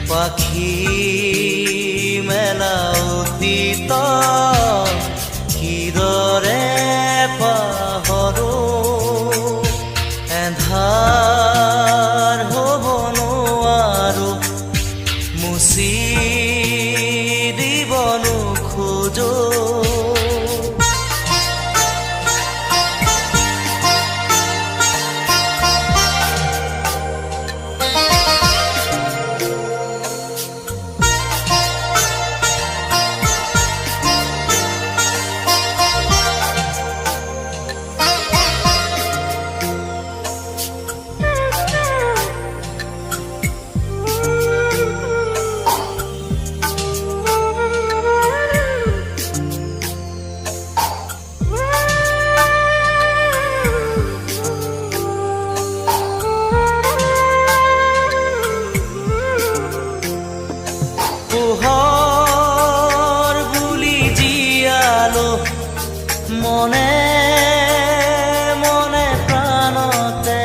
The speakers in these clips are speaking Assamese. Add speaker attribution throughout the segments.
Speaker 1: পাখি মেলা অতীত কিদৰে পাহৰো এন্ধাৰ হ'ব নোৱাৰো মুচি দিব নোখোজো মনে মনে প্ৰাণতে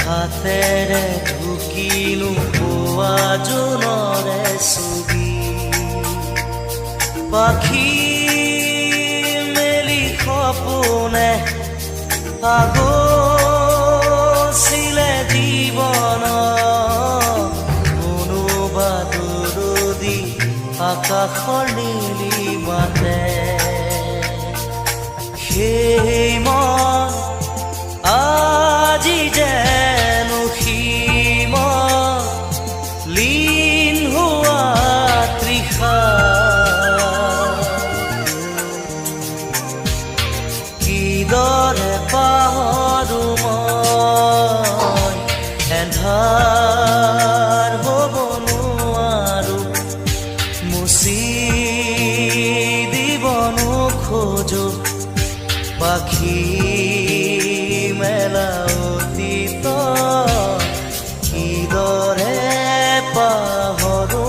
Speaker 1: হাতেৰে ঢুকিনো পোৱা জোনৰে ছবি পাখি মেলি সপোনে আগছিলে জীৱন কোনোবা দূৰদী আকাশৰ নীলিমাতে সেই মন আজি যেন সীমত লীন হোৱা তৃষা কিদৰে পাহৰো মই এন্ধাৰ হ'ব নোৱাৰো মুচি দিব নোখোজো পাখি মেলা অতীত কিদৰে পাহৰো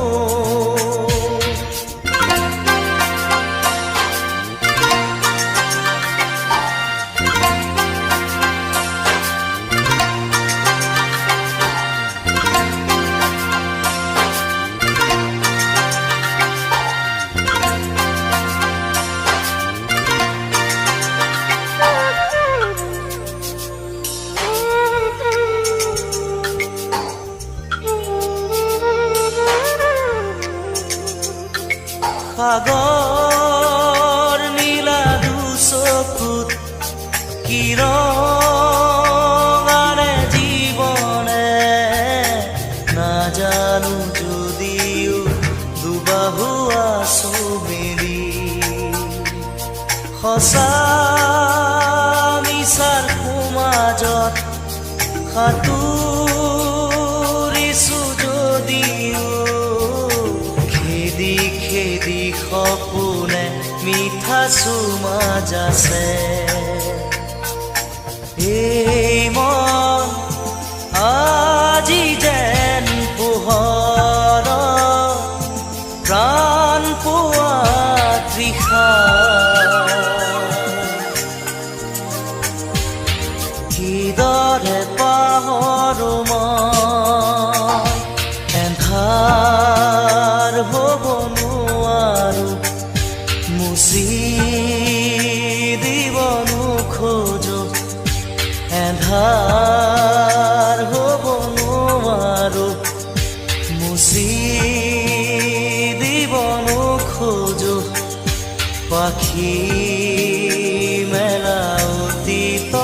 Speaker 1: সাগৰ নীলা দুচকুত কিৰণাৰে জীৱনে নাজানো যদিও দুবাহু আছো মেলি সঁচা মিছাৰ সমাজত সাঁতুৰিছো যদিও খেদি সপোনে মিঠা চুমা যাছে এই মন আজি যেন পোহৰ প্ৰাণ পোৱা তৃষা কিদৰে পাহৰো মই এন্ধাৰ হ'ব মুচি দিব নোখোজো এন্ধাৰ হ'ব নোৱাৰো মুচি দিব নোখোজো পাখি মেলা অতীত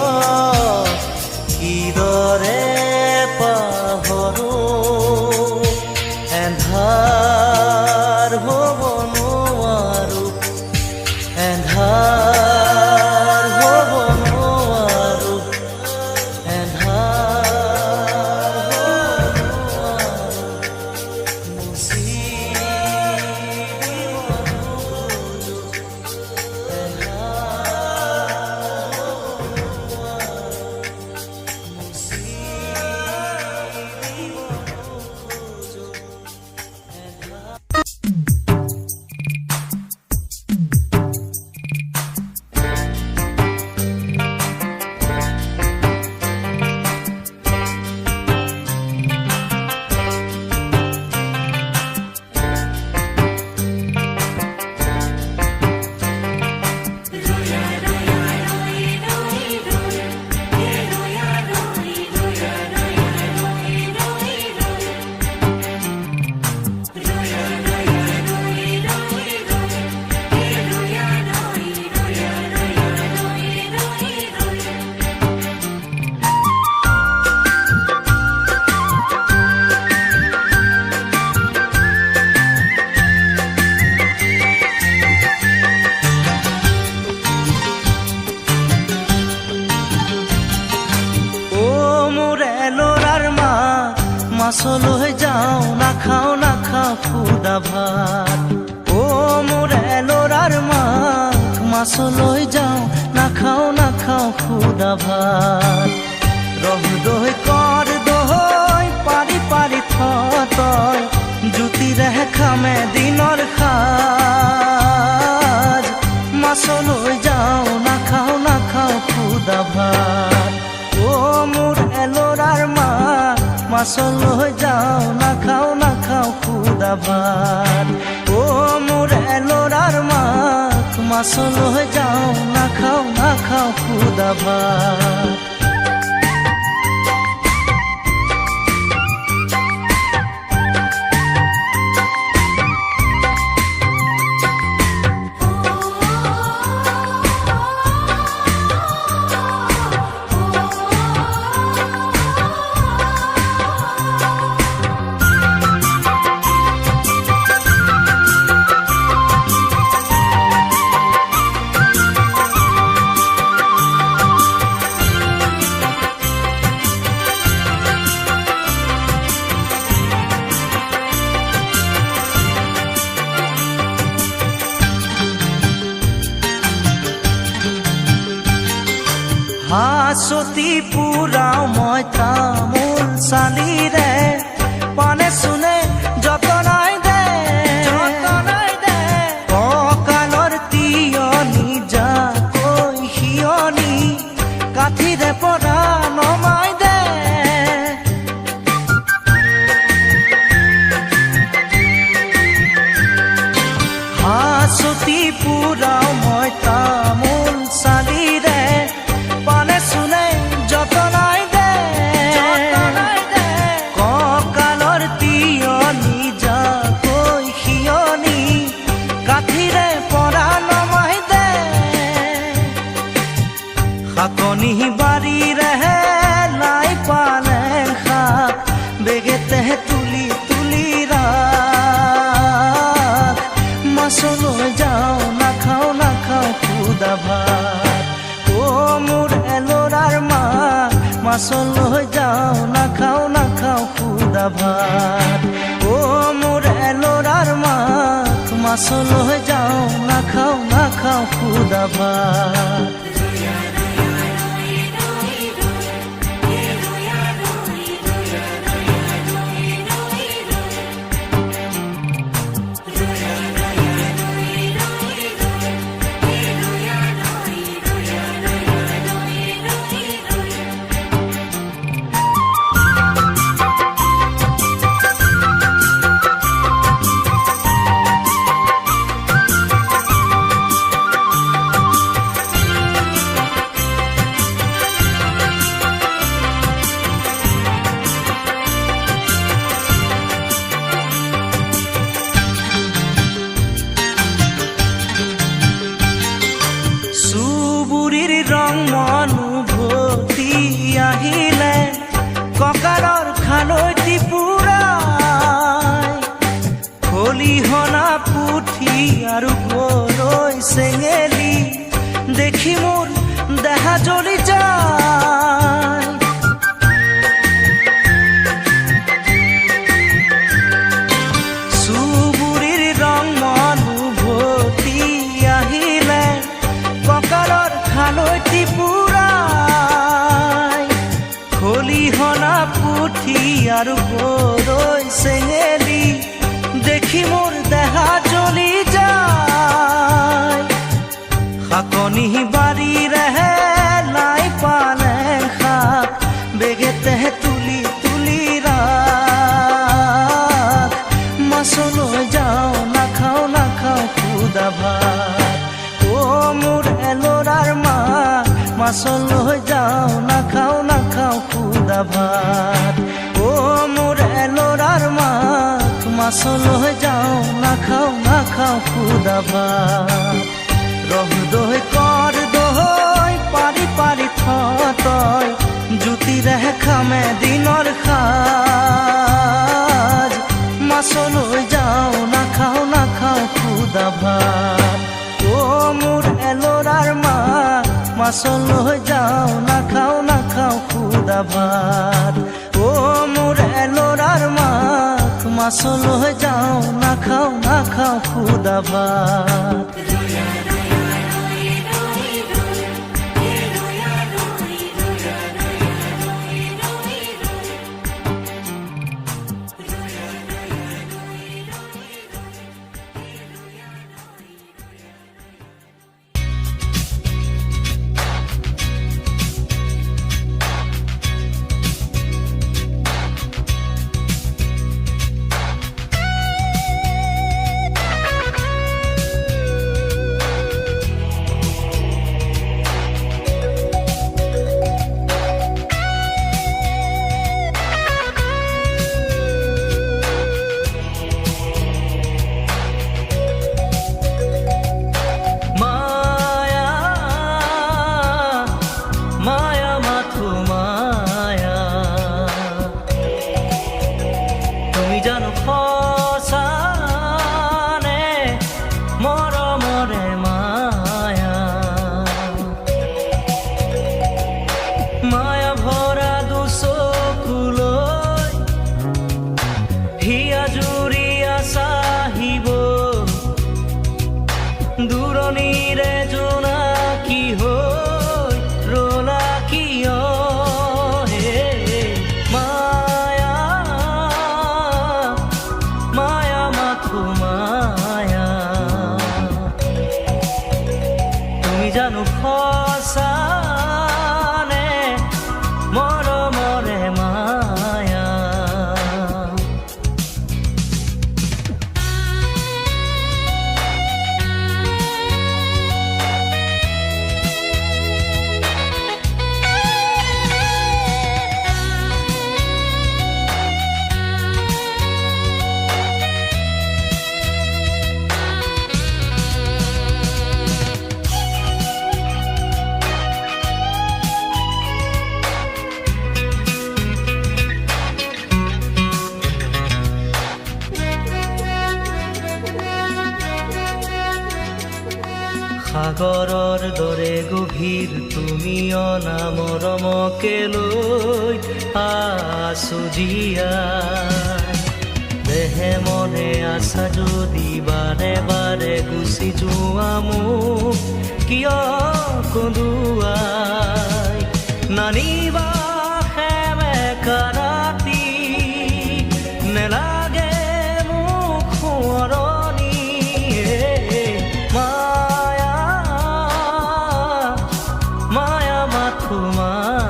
Speaker 1: কিদৰে পাহৰো এন্ধাৰ হ'ব নোৱাৰো এন্ধাৰ হ'ব নোৱাৰো এন্ধাৰ হ'ব নোৱাৰো মুচি দিব নোখোজো এন্ধাৰ হ'ব নোৱাৰো মুচি দিব নোখোজো মাছলৈ যাওঁ নাখাওঁ খুদা ভাত। অ মোৰ এলৰাৰ মাক মাছলৈ যাওঁ নাখাওঁ খুদা ভাত। ৰহ দৈ কৰ দৈ পাৰি পাৰি তই জুতিৰে খামে দিনৰ সাজ। মাছলৈ যাওঁ নাখাওঁ খুদা ভাত। অ মোৰ এলৰাৰ মাক মাছলৈ যাওঁ নাখাওঁ খুদা ভাত। অ মোৰ এলৰাৰ মাক মাছলৈ যাওঁ নাখাওঁ খুদা ভাত। হাঁচতি পুৰাও মই তামোল চালিৰে পানে চুনে যতনাই দে কঁকালৰ তিয়নি যাকৈ সিয়নি কাঠিৰে পৰা নমাই দে। হাঁচতি পুৰাও মই তামোল চালিৰে পানে চুনে যতনাই দে কঁকালৰ তিয়নি যাকৈ সিয়নি কাঠিৰে পৰা নমাই দে। শাকনি বাৰীৰে লাই পালেং শাক বেগেতে তুলি তুলি ৰাখ। মাছলৈ যাওঁ নাখাওঁ খুদা ভাত। অ মোৰ এলৰাৰ মাক মাছলৈ যাওঁ নাখাওঁ খুদা ভাত। অ মোৰ এলৰাৰ মাক মাছলৈ যাওঁ নাখাওঁ খুদা ভাত। চুবুৰীৰ ৰং মনোভতি আহিলে কঁকালৰ খালৈটি পুৰাই খলিহনা পুঠি আৰু গৰৈ চেঙেলী দেখি মোৰ দেহা জ্বলি যায়। চুবুৰীৰ ৰং মনোভতি আহিলে কঁকালৰ খালৈটি পুৰাই খলিহনা পুঠি আৰু গৰৈ চেঙেলী দেখি মোৰ দেহা জ্বলি যায়। শাকনি বাৰীৰে লাই পালেং শাক বেগেতে তুলি তুলি ৰাখ। মাছলৈ যাওঁ নাখাওঁ খুদা ভাত। অ মোৰ এলৰাৰ মাক মাছলৈ যাওঁ,
Speaker 2: นาข้าวนาข้าวคูดาบาดโอ้มูเรโลราร์มามาสโลยเจ้านาข้าวนาข้าวคูดาบาดโอ้มูเรโลราร์มามาสโลยเจ้านาข้าวนาข้าวคูดาบาดโอ้มูเรโลราร์มามาสโลยเจ้านาข้าวนาข้าวคูดาบาด
Speaker 1: নাখাও মাছলৈ যাওঁ নাখাওঁ খুদা ভাত। ৰহ দৈ কৰ দৈ পাৰি পাৰি তই জুতিৰে খামে দিনৰ সাজ। মাছলৈ যাওঁ নাখাওঁ খুদা ভাত। অ মোৰ এলৰাৰ মাক মাছলৈ যাওঁ নাখাওঁ খুদা ভাত। অ মোৰ এলৰাৰ মাছলৈ যাওঁ নাখাওঁ খুদা ভাত। জানো সঁচানে মৰমৰে মায়া, মায়া ভৰা দুচকুলৈ হিয়া জুৰিয়া চাহিব, দূৰণিৰে জোনাকী হৈ ৰলা কিয় জানো সঁচানে মৰমৰে মায়া। সাগৰৰ দৰে গভীৰ তুমি অনামৰমকে লৈ আছো জীয়াই, দেহে মনে আছা যদি বাৰে বাৰে গুচি যোৱা মোক কিয় কন্দুৱাই, নানিবা সেমেকা ৰাতি নেলাগে মোক সোঁৱৰণি, মায়া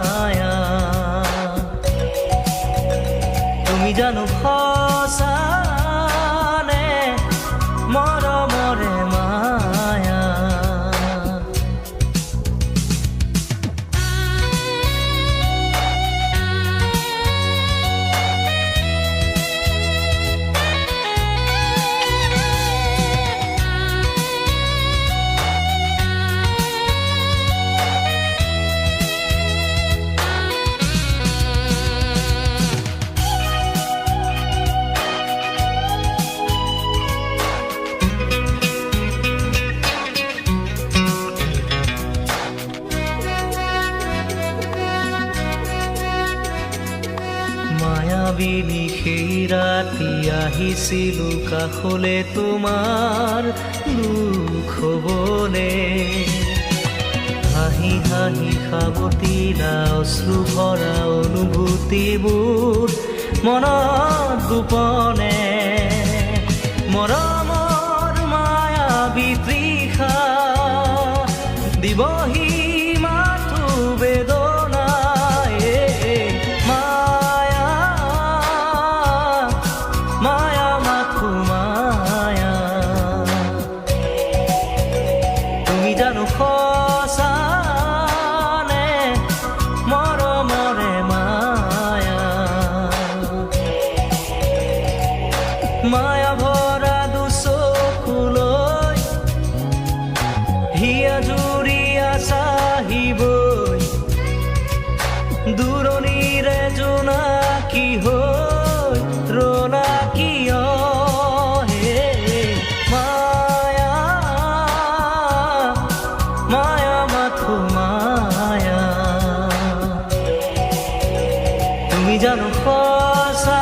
Speaker 1: তুমি জানো সঁচানে মৰমৰে মায়া। মায়াবিনী সেই ৰাতি আহিছিলো কাষলে তোমাৰ দুখ হবলে, হাঁহি হাঁহি সাৱতিৰা অশ্ৰু ভৰা অনুভূতিবোৰ মনত গোপনে, মৰমৰ মায়াবী তৃষা দিবহি মাথো বেদনাই, মায়া মাথো মায়া তুমি জানো সঁচানে মৰমৰে মায়া, মায়া ভৰা দুচকুলৈ হিয়া জুৰিয়া চাহিবই, দূৰণিৰে জোনাকী হৈ ৰলা কিয় মায়া, মায়া মাথো মায়া তুমি জানো সঁচানে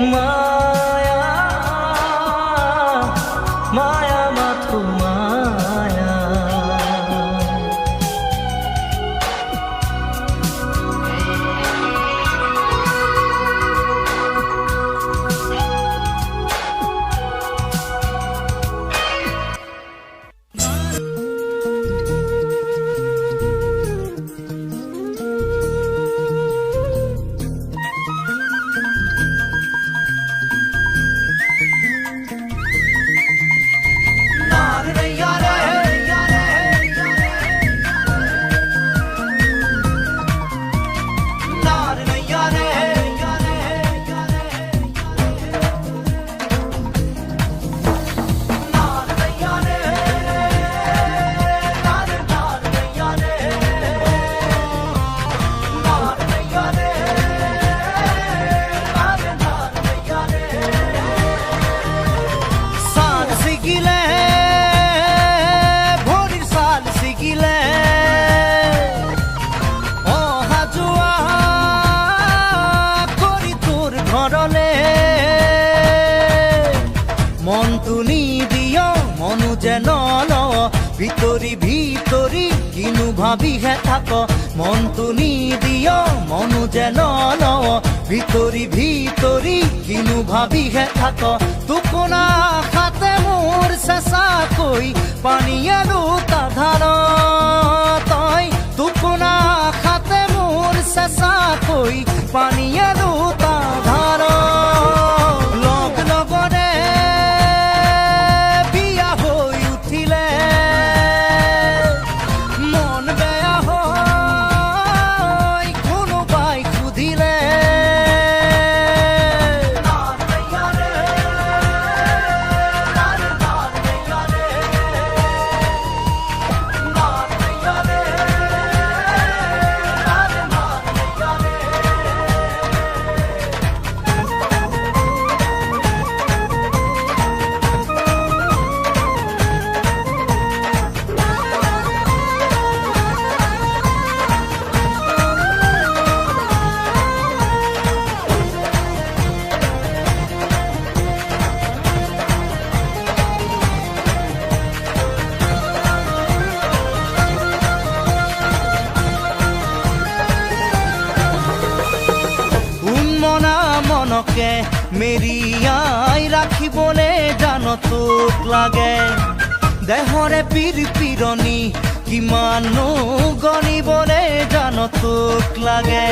Speaker 1: মায়া মায়া মাথো মায়া ভিতরি ভিতরি কিনু ভাবিহে থাক মনটো নিদিয় মনু যেন লও ভিতরি ভিতরি কিনু ভাবিহে থাক তুকুনা খাতে মোৰ চেঁচা কৈ পানীয়ে দুটা ধাৰ তই তুকুনা খাতে মোৰ চেঁচা কৈ পানীয়ে দুটা ধাৰ মনকে মেৰিয়াই ৰাখিবলে জান তোক লাগে দেহৰে পীৰ পীৰণি কিমানো গণিবলে জান তোক লাগে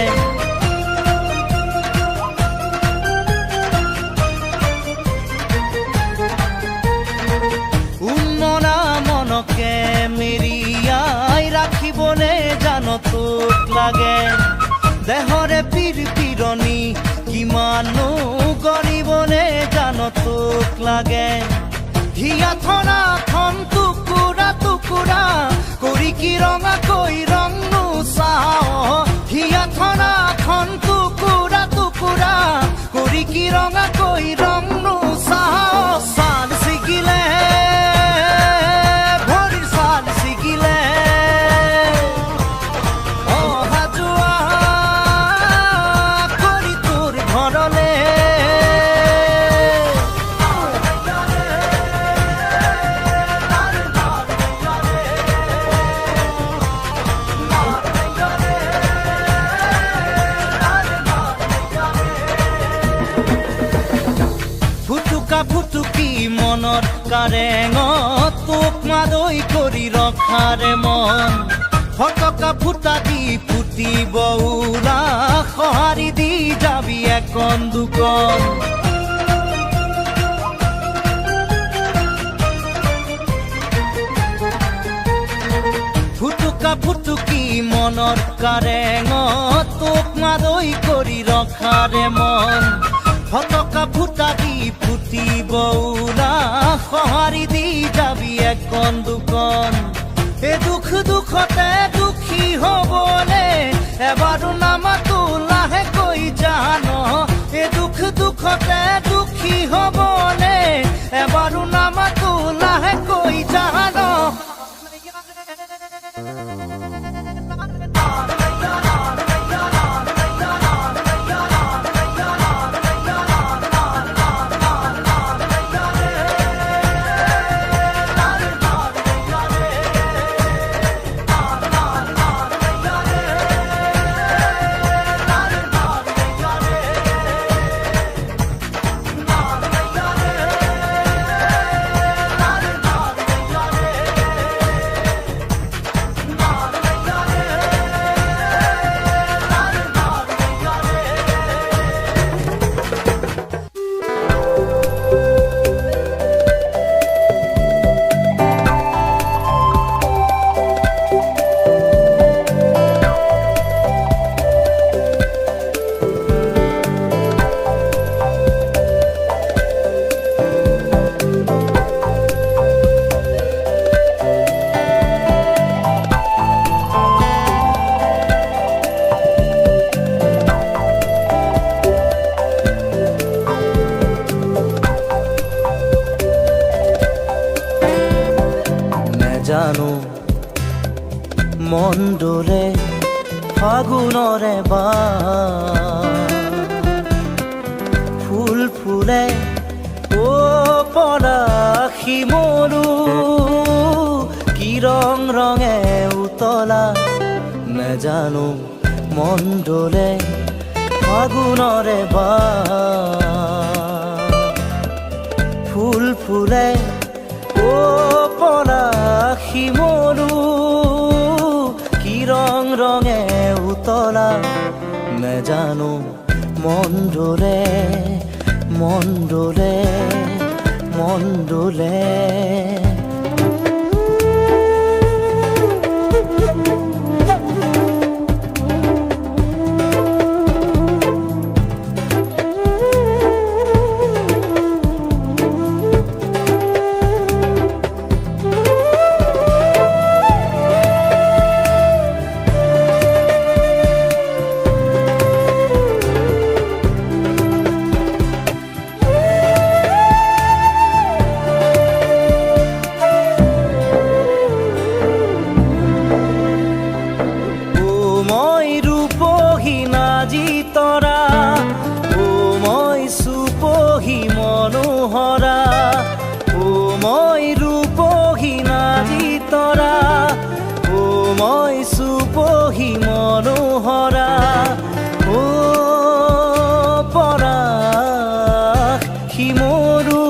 Speaker 1: উন্মনা মনকে মেৰিয়াই ৰাখিবলে জান তোক লাগে দেহৰে পীৰ পীৰণি কিমানো গৰিবলে জান তোক লাগে হিয়াথনা খন টুকুৰা টুকুৰা কৰি কি ৰঙা কৈ ৰং নুচাও হিয়াথনা খন টুকুৰা টুকুৰা কৰি কি ৰঙা কৈ ৰং নুচাও চাল ছিগিলে ভৰিৰ চাল ছিগিলে ফুটুকি মনত কাৰেঙত তোক মাদৈ কৰি ৰখাৰে মন ফটকা ফুটা দি ফুটিব উৰা সঁহাৰি দি যাবি এখন দুখন ফুটুকা ফুটুকি মনত কাৰেঙত তোক মাদৈ কৰি ৰখাৰে মন ফটকা ফুটা দি ফুটিব উৰা সঁহাৰি দি যাবি এখন দুখন এ দুখ দুখতে দুখী হবলে এবাৰো নামাতো লাহেকৈ জান এ দুখ দুখতে দুখী হবলে এবাৰো নামাতো লাহেকৈ জান মন ডোলে ফাগুনৰে ফুল ফুলে ও পলাশী মৰু কি ৰং ৰঙে উতলা নেজানো মন ডোলে ফাগুনৰে ফুল ফুলে ও পলাশী মৰু কি ৰং ৰঙে উতলা নেজানো মন ডোলে মন ডোলে মন ডোলে তৰা ও মই সুপহি মনোহৰা ও মই ৰূপহী নাজি তৰা ও মই সুপহি মনোহৰা ও পলাশী মৰু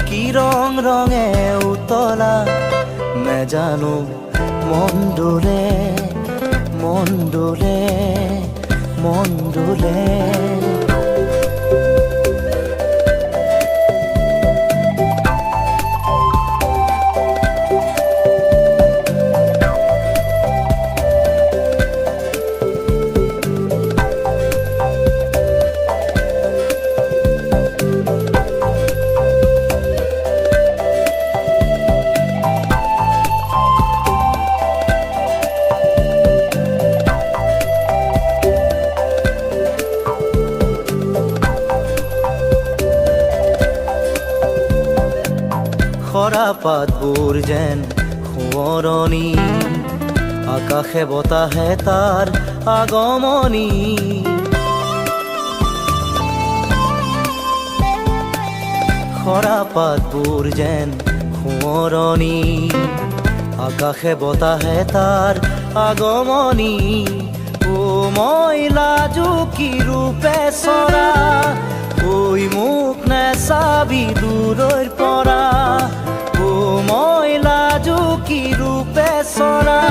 Speaker 1: কি ৰং ৰঙে উতলা নেজানো মন ডোলে মন ডোলে মন ডোলে খৰা পাতবোৰ যেন সোঁৱৰণি আকাশে বতাহে তাৰ আগমনি খৰা পাতবোৰ যেন সোঁৱৰণি আকাশে বতাহে তাৰ আগমনি ও মই লাজুকী ৰূপে চৰা ঐ মোক নেচাবি দূৰৈৰ পৰা ও মই লাজুকী ৰূপে চৰা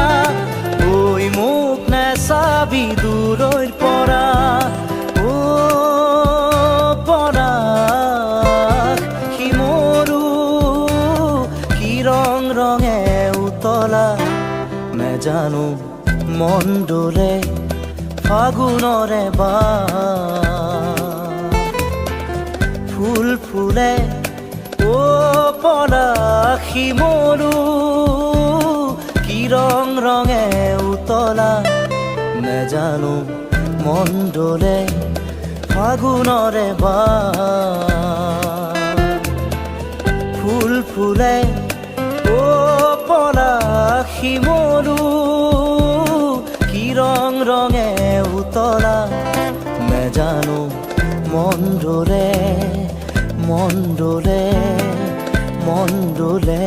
Speaker 1: ঐ মোক নেচাবি দূৰৈৰ পৰা ও পলাশী মৰু কি ৰং ৰঙে উতলা নেজানো মন ডোলে ফাগুনৰে ফুল ফুলে ও পলাশী মৰু কি ৰং ৰঙে উতলা নেজানো মন ডোলে ফাগুনৰে ফুল ফুলে ও পলাশী মৰু কি ৰং ৰঙে উতলা নেজানো মন ডোলে মন ডোলে মন ডোলে